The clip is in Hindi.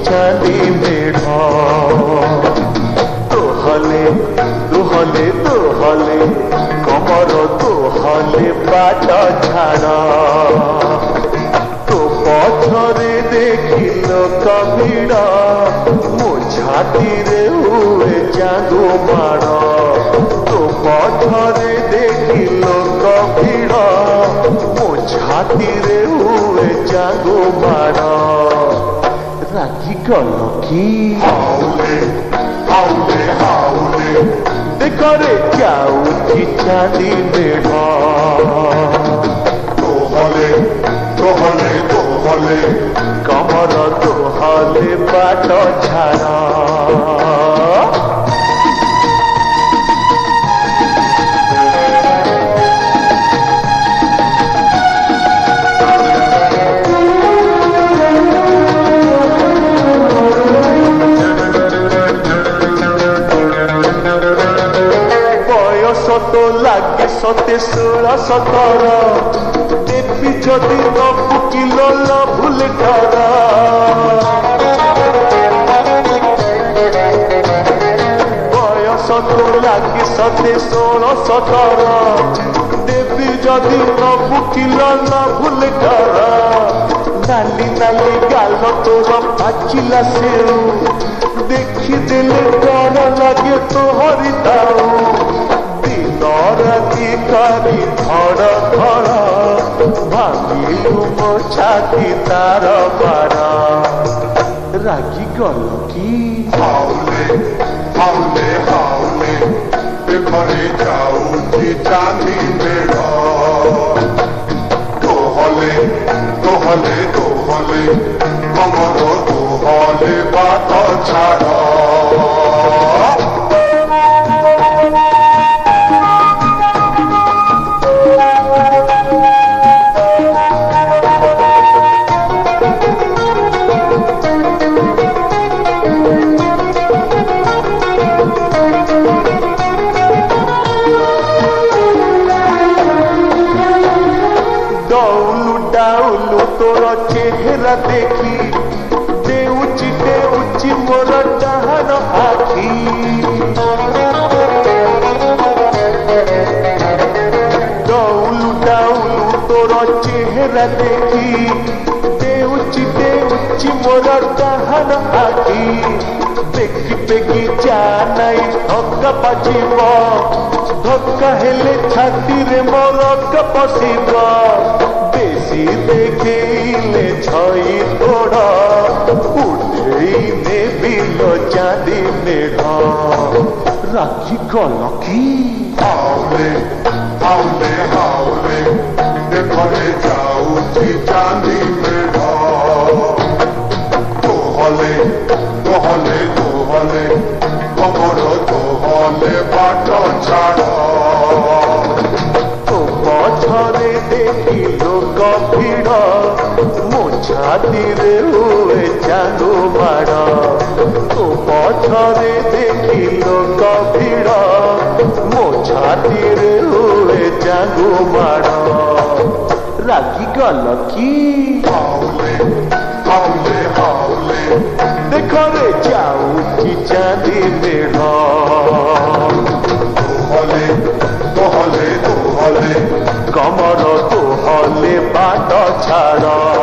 चांदी मेढ़ तोहले तोहले तोहले कमर तोहले बाट झाड़ तो पछरे देखिल कभिड़ मो छाती हुए जादू माड़ तो पछरे देखिल कभिड़ मो छाती हुए जादू माड़ राखी गल कि हाउले हाउले हाउले देखरे जाऊँगी चांदी मेढ़ तोहले तोहले तोहले कमर तोहले बाट झाड़ तो लागे 17-17 देवी जदि न फुकिल भूल डर बयस तो लागे 17-17 देवी जदि न फुकिल भूल डर नाली नाली गाल तोर पाचिला सेऊ देखिदेले डर लगे तोहरी दाऊ राति करी धड़ धड़ भांगिलु मो छाती तार बार रागी गल कि हाउले हाउले हाउले देखरे जाऊँगी चांदी मेढ़ तोहले तोहले तोहले कमर तोहले बाट झाड़ डाउलू तोर चेहरा देखी देउची मोर डहान आखी डाउलू तोर चेहरा देखी देउची मोर डहान आखी देखी पेगी जानाई धक्का बाजिब धक्का हेले छाती रे मोर पशिब बेसी देखिले छई तोड़ उठे नेबिल चांदी मेढ़ राखी गल कि हाउले हाउले हाउले देखरे जाऊँगी चांदी मेढ़ तोहले तोहले तोहले कमर तोहले बाट झाड़ तो पछरे देखिल कभिड़ मो छाती हुए जादू माड़ तो पछरे देखिल कभिड़ मो छाती हुए जादू माड़ रागी गल कि हाउले हाउले हाउले देखरे जाऊँगी चांदी मेढ़ तोहले तोहले तोहले कमर तोहले बाट झाड़।